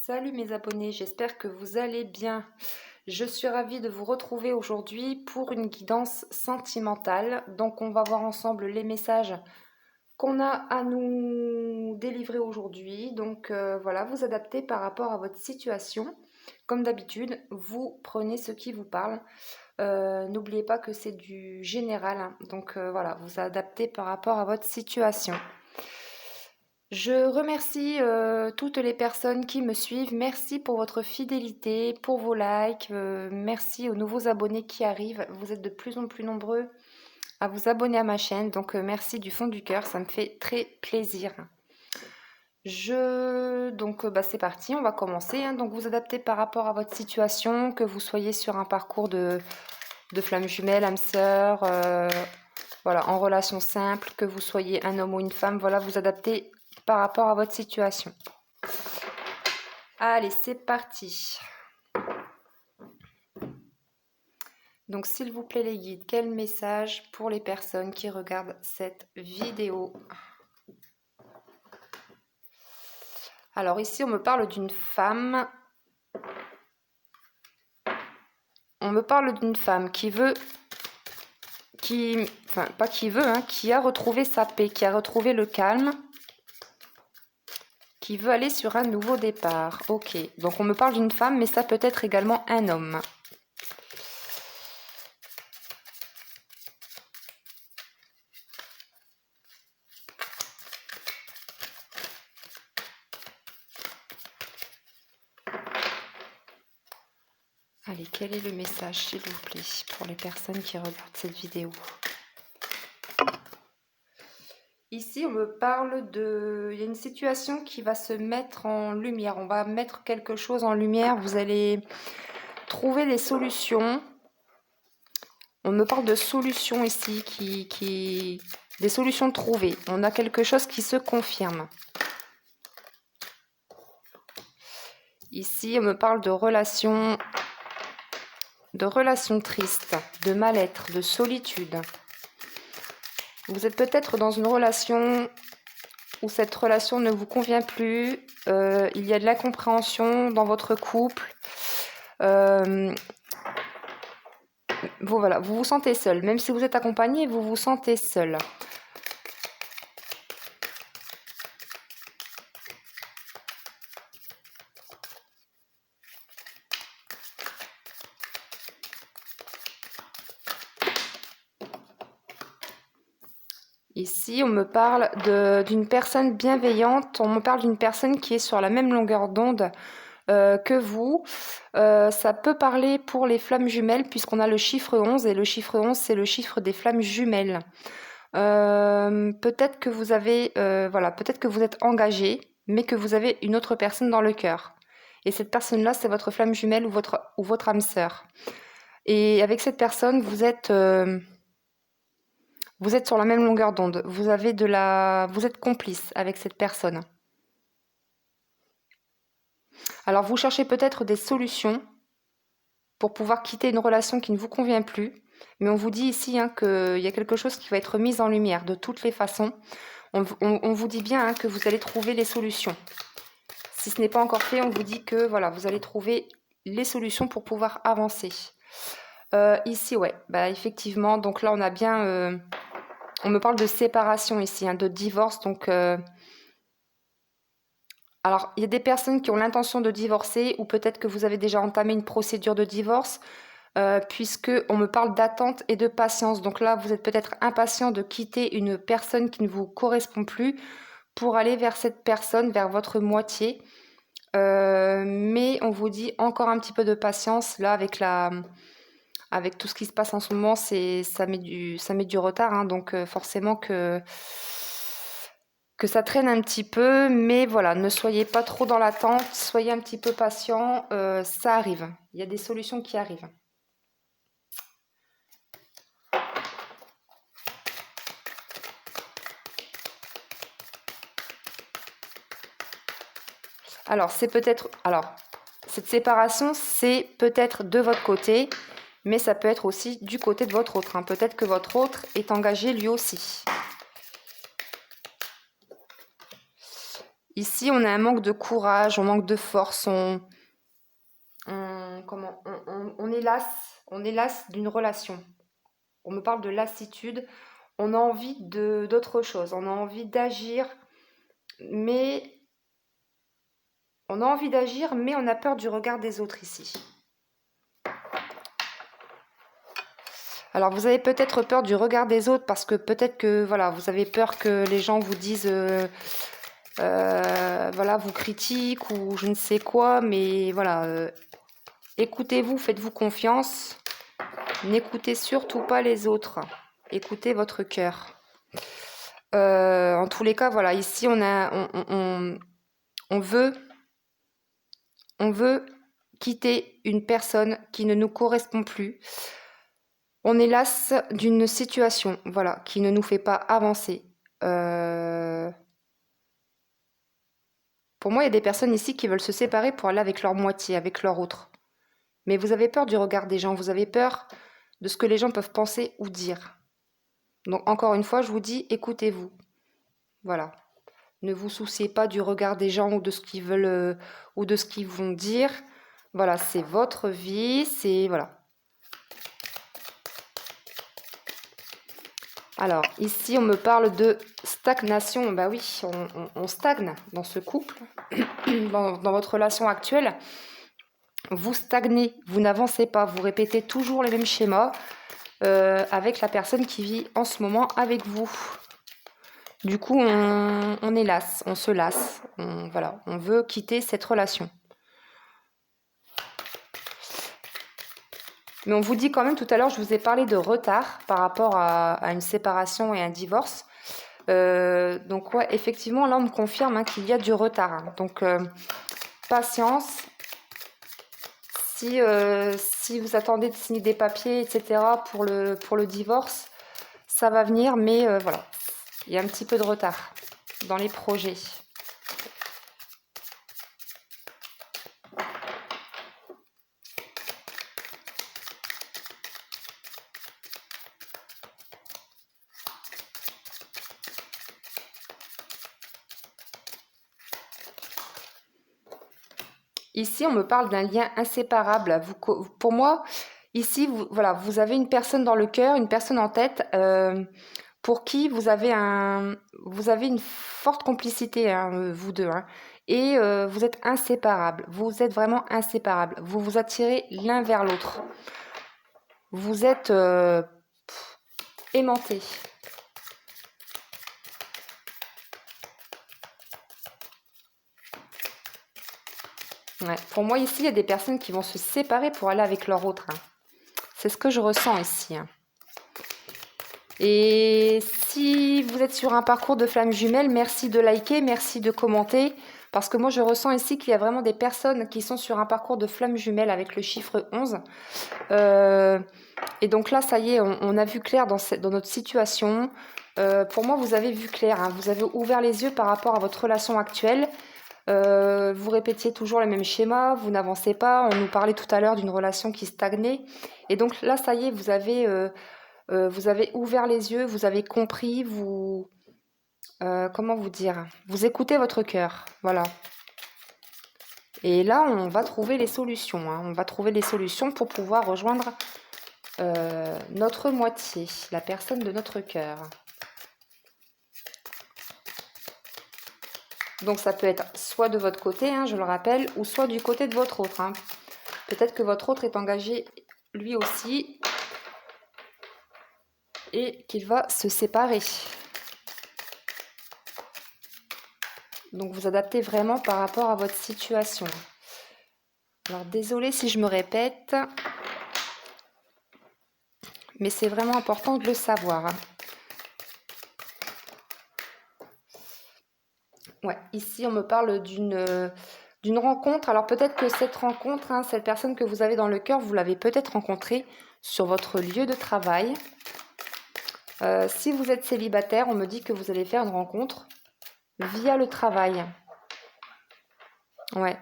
Salut mes abonnés, j'espère que vous allez bien. Je suis ravie de vous retrouver aujourd'hui pour une guidance sentimentale. Donc on va voir ensemble les messages qu'on a à nous délivrer aujourd'hui. Donc voilà, vous adaptez par rapport à votre situation. Comme d'habitude, vous prenez ce qui vous parle. N'oubliez pas que c'est du général, hein. Donc voilà, vous adaptez par rapport à votre situation. Je remercie toutes les personnes qui me suivent. Merci pour votre fidélité, pour vos likes. Merci aux nouveaux abonnés qui arrivent. Vous êtes de plus en plus nombreux à vous abonner à ma chaîne. Donc merci du fond du cœur, ça me fait très plaisir. Donc c'est parti, on va commencer, hein. Donc vous adaptez par rapport à votre situation, que vous soyez sur un parcours de flamme jumelle, âme sœur, voilà, en relation simple, que vous soyez un homme ou une femme, voilà, vous adaptez par rapport à votre situation. Allez, c'est parti. Donc s'il vous plaît les guides, quel message pour les personnes qui regardent cette vidéo? Alors ici on me parle d'une femme. On me parle d'une femme qui veut, enfin pas qui veut, hein, qui a retrouvé sa paix, qui a retrouvé le calme, qui veut aller sur un nouveau départ. Ok, donc on me parle d'une femme, mais ça peut être également un homme. Allez, quel est le message, s'il vous plaît, pour les personnes qui regardent cette vidéo? Ici, on me parle de... Il y a une situation qui va se mettre en lumière. On va mettre quelque chose en lumière. Vous allez trouver des solutions. On me parle de solutions ici, des solutions trouvées. On a quelque chose qui se confirme. Ici, on me parle de relations tristes, de mal-être, de solitude. Vous êtes peut-être dans une relation où cette relation ne vous convient plus. Il y a de l'incompréhension dans votre couple. Voilà, vous vous sentez seul. Même si vous êtes accompagné, vous vous sentez seul. Ici, on me parle d'une personne bienveillante. On me parle d'une personne qui est sur la même longueur d'onde que vous. Ça peut parler pour les flammes jumelles puisqu'on a le chiffre 11 et le chiffre 11 c'est le chiffre des flammes jumelles. Peut-être que vous avez, voilà, peut-être que vous êtes engagé, mais que vous avez une autre personne dans le cœur. Et cette personne-là, c'est votre flamme jumelle ou votre âme sœur. Et avec cette personne, vous êtes sur la même longueur d'onde. Vous êtes complice avec cette personne. Alors vous cherchez peut-être des solutions pour pouvoir quitter une relation qui ne vous convient plus. Mais on vous dit ici hein, qu'il y a quelque chose qui va être mis en lumière de toutes les façons. On vous dit bien hein, que vous allez trouver les solutions. Si ce n'est pas encore fait, on vous dit que voilà, vous allez trouver les solutions pour pouvoir avancer. Ici, ouais, bah effectivement, donc là on a bien... on me parle de séparation ici, hein, de divorce, donc... alors, il y a des personnes qui ont l'intention de divorcer ou peut-être que vous avez déjà entamé une procédure de divorce puisque on me parle d'attente et de patience. Donc là, vous êtes peut-être impatient de quitter une personne qui ne vous correspond plus pour aller vers cette personne, vers votre moitié. Mais on vous dit encore un petit peu de patience. Là, avec tout ce qui se passe en ce moment, ça met du retard. Hein, donc forcément que ça traîne un petit peu, mais voilà, ne soyez pas trop dans l'attente, soyez un petit peu patient, ça arrive, il y a des solutions qui arrivent. Alors, cette séparation, c'est peut-être de votre côté, mais ça peut être aussi du côté de votre autre, hein. Peut-être que votre autre est engagé lui aussi. Ici, on a un manque de courage, on manque de force, on est las d'une relation. On me parle de lassitude, on a envie d'autre chose, on a envie d'agir, mais on a peur du regard des autres ici. Alors vous avez peut-être peur du regard des autres parce que peut-être que voilà, vous avez peur que les gens vous disent voilà, vous critiquent ou je ne sais quoi, mais voilà, écoutez-vous, faites-vous confiance, n'écoutez surtout pas les autres, écoutez votre cœur. En tous les cas, voilà, ici on veut quitter une personne qui ne nous correspond plus. On est las d'une situation, voilà, qui ne nous fait pas avancer. Pour moi, il y a des personnes ici qui veulent se séparer pour aller avec leur moitié, avec leur autre. Mais vous avez peur du regard des gens, vous avez peur de ce que les gens peuvent penser ou dire. Donc encore une fois, je vous dis, écoutez-vous. Voilà. Ne vous souciez pas du regard des gens ou de ce qu'ils veulent ou de ce qu'ils vont dire. Voilà, c'est votre vie, c'est voilà. Alors, ici, on me parle de stagnation. Bah oui, on stagne dans ce couple, dans votre relation actuelle. Vous stagnez, vous n'avancez pas, vous répétez toujours les mêmes schémas avec la personne qui vit en ce moment avec vous. Du coup, on est lasse, on se lasse. Voilà, on veut quitter cette relation. Mais on vous dit quand même, tout à l'heure, je vous ai parlé de retard par rapport à une séparation et un divorce. Donc ouais, effectivement, là, on me confirme qu'il y a du retard. Hein. Donc, patience. Si vous attendez de signer des papiers, etc., pour le divorce, ça va venir, mais voilà, il y a un petit peu de retard dans les projets. Ici, on me parle d'un lien inséparable. Pour moi, ici, voilà, vous avez une personne dans le cœur, une personne en tête, pour qui vous avez une forte complicité, hein, vous deux, hein, et vous êtes inséparables. Vous êtes vraiment inséparables. Vous vous attirez l'un vers l'autre. Vous êtes aimantés. Ouais. Pour moi, ici, il y a des personnes qui vont se séparer pour aller avec leur autre. Hein. C'est ce que je ressens ici. Hein. Et si vous êtes sur un parcours de flammes jumelles, merci de liker, merci de commenter. Parce que moi, je ressens ici qu'il y a vraiment des personnes qui sont sur un parcours de flammes jumelles avec le chiffre 11. Et donc là, ça y est, on a vu clair dans notre situation. Pour moi, vous avez vu clair. Hein. Vous avez ouvert les yeux par rapport à votre relation actuelle. Vous répétiez toujours les mêmes schémas, vous n'avancez pas. On nous parlait tout à l'heure d'une relation qui stagnait. Et donc là, ça y est, vous avez ouvert les yeux, vous avez compris, comment vous dire? Vous écoutez votre cœur, voilà. Et là, on va trouver les solutions. Hein. On va trouver les solutions pour pouvoir rejoindre notre moitié, la personne de notre cœur. Donc ça peut être soit de votre côté, hein, je le rappelle, ou soit du côté de votre autre. Hein. Peut-être que votre autre est engagé lui aussi et qu'il va se séparer. Donc vous adaptez vraiment par rapport à votre situation. Alors désolée si je me répète, mais c'est vraiment important de le savoir. Hein. Ouais, ici on me parle d'une rencontre. Alors peut-être que cette rencontre, hein, cette personne que vous avez dans le cœur, vous l'avez peut-être rencontrée sur votre lieu de travail. Si vous êtes célibataire, on me dit que vous allez faire une rencontre via le travail. Ouais.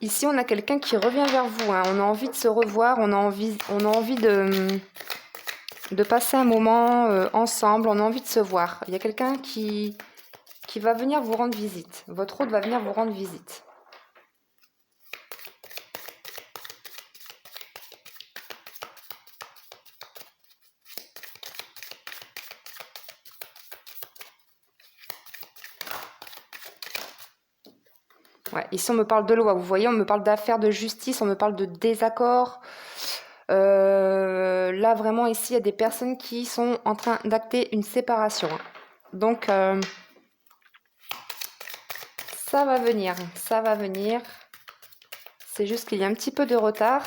Ici, on a quelqu'un qui revient vers vous. Hein. On a envie de se revoir, on a envie de passer un moment ensemble. On a envie de se voir. Il y a quelqu'un qui va venir vous rendre visite. Votre hôte va venir vous rendre visite. Ouais, ici, on me parle de loi. Vous voyez, on me parle d'affaires de justice, on me parle de désaccords. Là, vraiment, ici, il y a des personnes qui sont en train d'acter une séparation. Donc, ça va venir, ça va venir. C'est juste qu'il y a un petit peu de retard.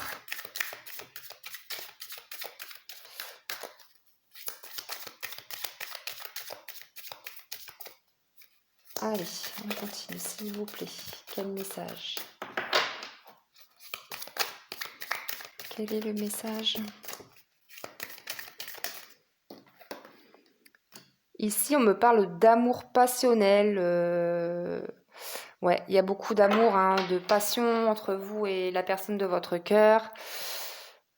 Allez, on continue, s'il vous plaît. Quel message? Quel est le message? Ici, on me parle d'amour passionnel. Ouais, il y a beaucoup d'amour, hein, de passion entre vous et la personne de votre cœur.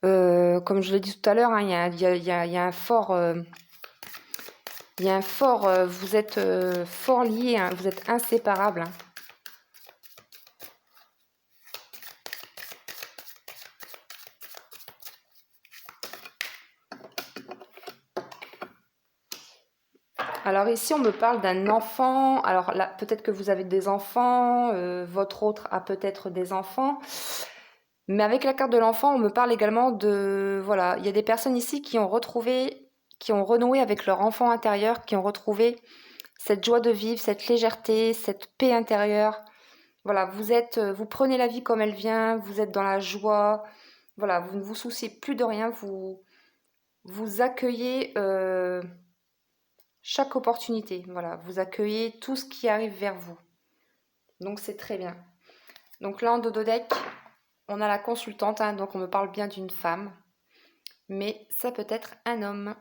Comme je l'ai dit tout à l'heure, hein, il y a un fort... il y a un fort, vous êtes fort liés, hein, vous êtes inséparables. Hein. Alors ici, on me parle d'un enfant. Alors là, peut-être que vous avez des enfants, votre autre a peut-être des enfants. Mais avec la carte de l'enfant, on me parle également de... Voilà, il y a des personnes ici qui ont retrouvé, qui ont renoué avec leur enfant intérieur, qui ont retrouvé cette joie de vivre, cette légèreté, cette paix intérieure. Voilà, vous prenez la vie comme elle vient, vous êtes dans la joie. Voilà, vous ne vous souciez plus de rien, vous accueillez chaque opportunité. Voilà, vous accueillez tout ce qui arrive vers vous. Donc c'est très bien. Donc là en dododeck, on a la consultante, hein, donc on me parle bien d'une femme, mais ça peut être un homme.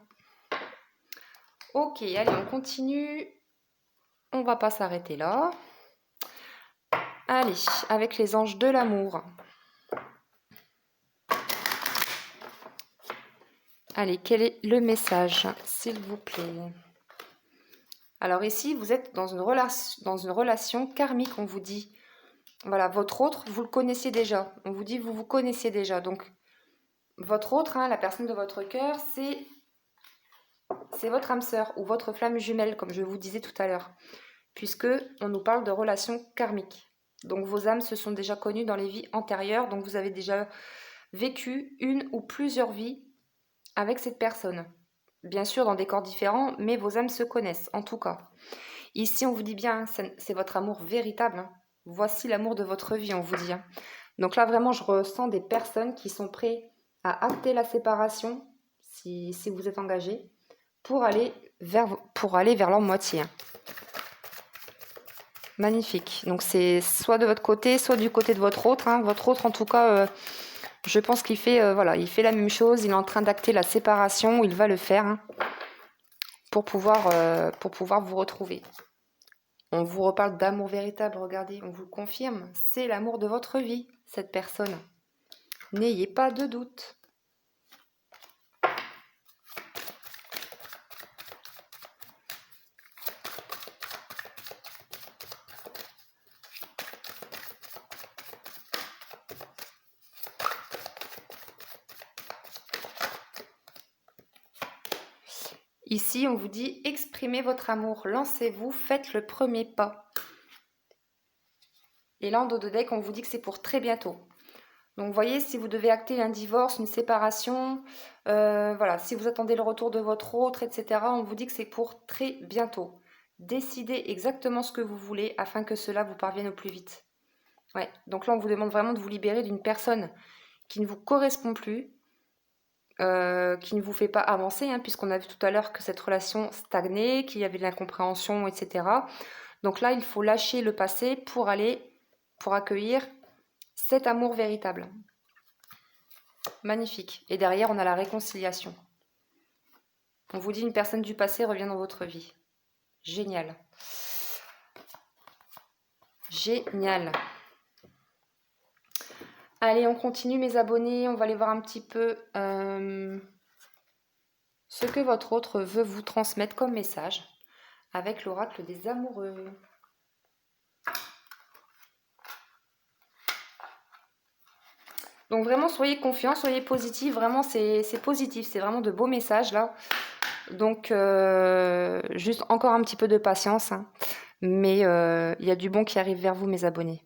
Ok, allez, on continue. On va pas s'arrêter là. Allez, avec les anges de l'amour. Allez, quel est le message, s'il vous plaît? Alors ici, vous êtes dans une relation karmique, on vous dit. Voilà, votre autre, vous le connaissiez déjà. On vous dit, vous connaissiez déjà. Donc, votre autre, hein, la personne de votre cœur, c'est votre âme sœur ou votre flamme jumelle, comme je vous disais tout à l'heure. Puisque on nous parle de relations karmiques. Donc, vos âmes se sont déjà connues dans les vies antérieures. Donc, vous avez déjà vécu une ou plusieurs vies avec cette personne. Bien sûr, dans des corps différents, mais vos âmes se connaissent, en tout cas. Ici, on vous dit bien, c'est votre amour véritable. Hein. Voici l'amour de votre vie, on vous dit. Hein. Donc là, vraiment, je ressens des personnes qui sont prêtes à acter la séparation, si vous êtes engagé, pour aller vers leur moitié. Hein. Magnifique. Donc c'est soit de votre côté, soit du côté de votre autre. Hein. Votre autre, en tout cas, je pense qu'il fait, voilà, il fait la même chose. Il est en train d'acter la séparation. Il va le faire hein, pour pouvoir vous retrouver. On vous reparle d'amour véritable, regardez, on vous le confirme. C'est l'amour de votre vie, cette personne. N'ayez pas de doute. Ici, on vous dit exprimez votre amour, lancez-vous, faites le premier pas. Et là, en dos de deck, on vous dit que c'est pour très bientôt. Donc, vous voyez, si vous devez acter un divorce, une séparation, voilà, si vous attendez le retour de votre autre, etc., on vous dit que c'est pour très bientôt. Décidez exactement ce que vous voulez afin que cela vous parvienne au plus vite. Ouais, donc là, on vous demande vraiment de vous libérer d'une personne qui ne vous correspond plus, qui ne vous fait pas avancer, hein, puisqu'on a vu tout à l'heure que cette relation stagnait, qu'il y avait de l'incompréhension, etc. Donc là, il faut lâcher le passé pour accueillir cet amour véritable. Magnifique. Et derrière, on a la réconciliation. On vous dit une personne du passé revient dans votre vie. Génial. Génial. Allez, on continue mes abonnés. On va aller voir un petit peu ce que votre autre veut vous transmettre comme message avec l'oracle des amoureux. Donc vraiment, soyez confiants, soyez positifs. Vraiment, c'est positif. C'est vraiment de beaux messages là. Donc, juste encore un petit peu de patience. Hein. Mais il y a du bon qui arrive vers vous, mes abonnés.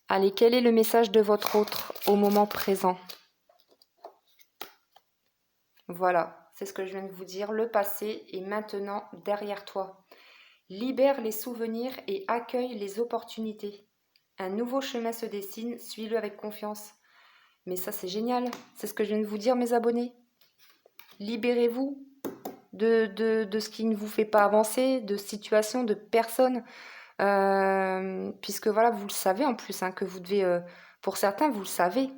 Allez, quel est le message de votre autre au moment présent? Voilà, c'est ce que je viens de vous dire. Le passé est maintenant derrière toi. Libère les souvenirs et accueille les opportunités. Un nouveau chemin se dessine, suis-le avec confiance. Mais ça, c'est génial. C'est ce que je viens de vous dire, mes abonnés. Libérez-vous de ce qui ne vous fait pas avancer, de situations, de personnes. Puisque voilà, vous le savez en plus, hein, que vous devez... pour certains, vous le savez.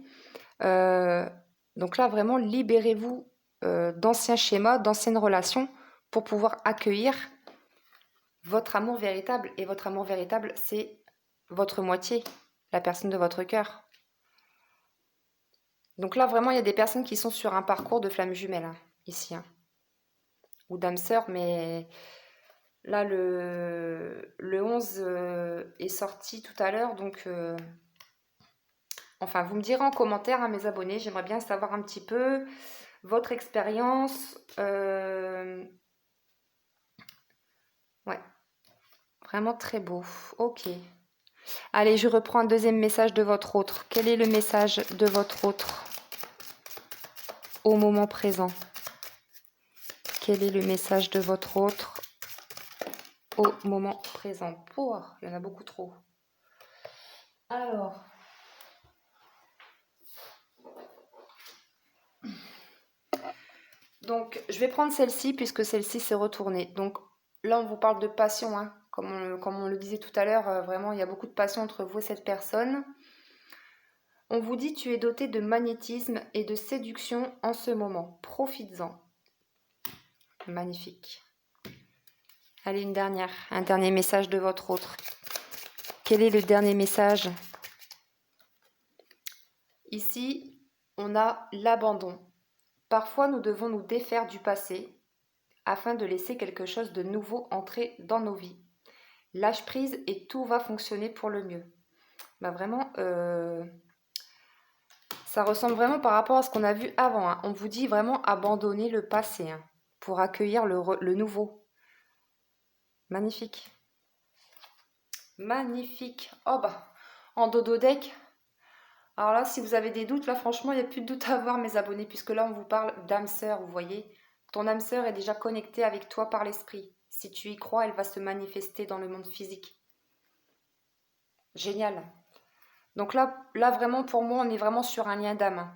Donc là, vraiment, libérez-vous d'anciens schémas, d'anciennes relations pour pouvoir accueillir votre amour véritable. Et votre amour véritable, c'est votre moitié, la personne de votre cœur. Donc là, vraiment, il y a des personnes qui sont sur un parcours de flamme jumelle, hein, ici. Hein. Ou d'âme sœur, mais là, le 11 est sorti tout à l'heure. Donc, enfin, vous me direz en commentaire, hein, mes abonnés, j'aimerais bien savoir un petit peu votre expérience. Ouais, vraiment très beau. Ok. Allez, je reprends un deuxième message de votre autre. Quel est le message de votre autre au moment présent? Quel est le message de votre autre au moment présent? Oh, il y en a beaucoup trop. Alors, donc je vais prendre celle-ci puisque celle-ci s'est retournée. Donc là, on vous parle de passion, hein. Comme on le disait tout à l'heure, vraiment, il y a beaucoup de passion entre vous et cette personne. On vous dit, tu es doté de magnétisme et de séduction en ce moment. Profites-en. Magnifique. Allez, un dernier message de votre autre. Quel est le dernier message? Ici, on a l'abandon. Parfois, nous devons nous défaire du passé afin de laisser quelque chose de nouveau entrer dans nos vies. Lâche prise et tout va fonctionner pour le mieux. Bah vraiment, ça ressemble vraiment par rapport à ce qu'on a vu avant. Hein. On vous dit vraiment abandonner le passé hein, pour accueillir le nouveau. Magnifique. Magnifique. Oh bah, en dodo deck. Alors là, si vous avez des doutes, là franchement, il n'y a plus de doute à avoir mes abonnés, puisque là, on vous parle d'âme sœur, vous voyez. Ton âme sœur est déjà connectée avec toi par l'esprit. Si tu y crois, elle va se manifester dans le monde physique. Génial. Donc là vraiment, pour moi, on est vraiment sur un lien d'âme.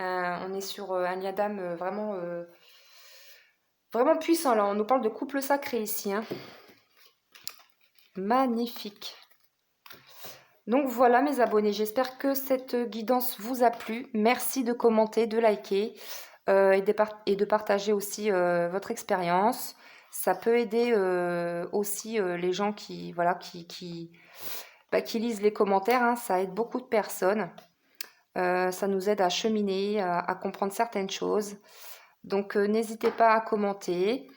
On est sur un lien d'âme vraiment puissant. Là, on nous parle de couple sacré ici. Hein. Magnifique. Donc voilà mes abonnés, j'espère que cette guidance vous a plu. Merci de commenter, de liker et de partager aussi votre expérience. Ça peut aider aussi les gens qui, voilà, qui lisent les commentaires. Hein. Ça aide beaucoup de personnes. Ça nous aide à cheminer, à comprendre certaines choses. Donc n'hésitez pas à commenter.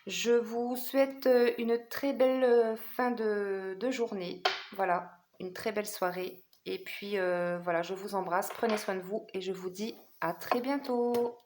Je vous souhaite une très belle fin de journée. Voilà, une très belle soirée. Et puis voilà, je vous embrasse, prenez soin de vous et je vous dis à très bientôt.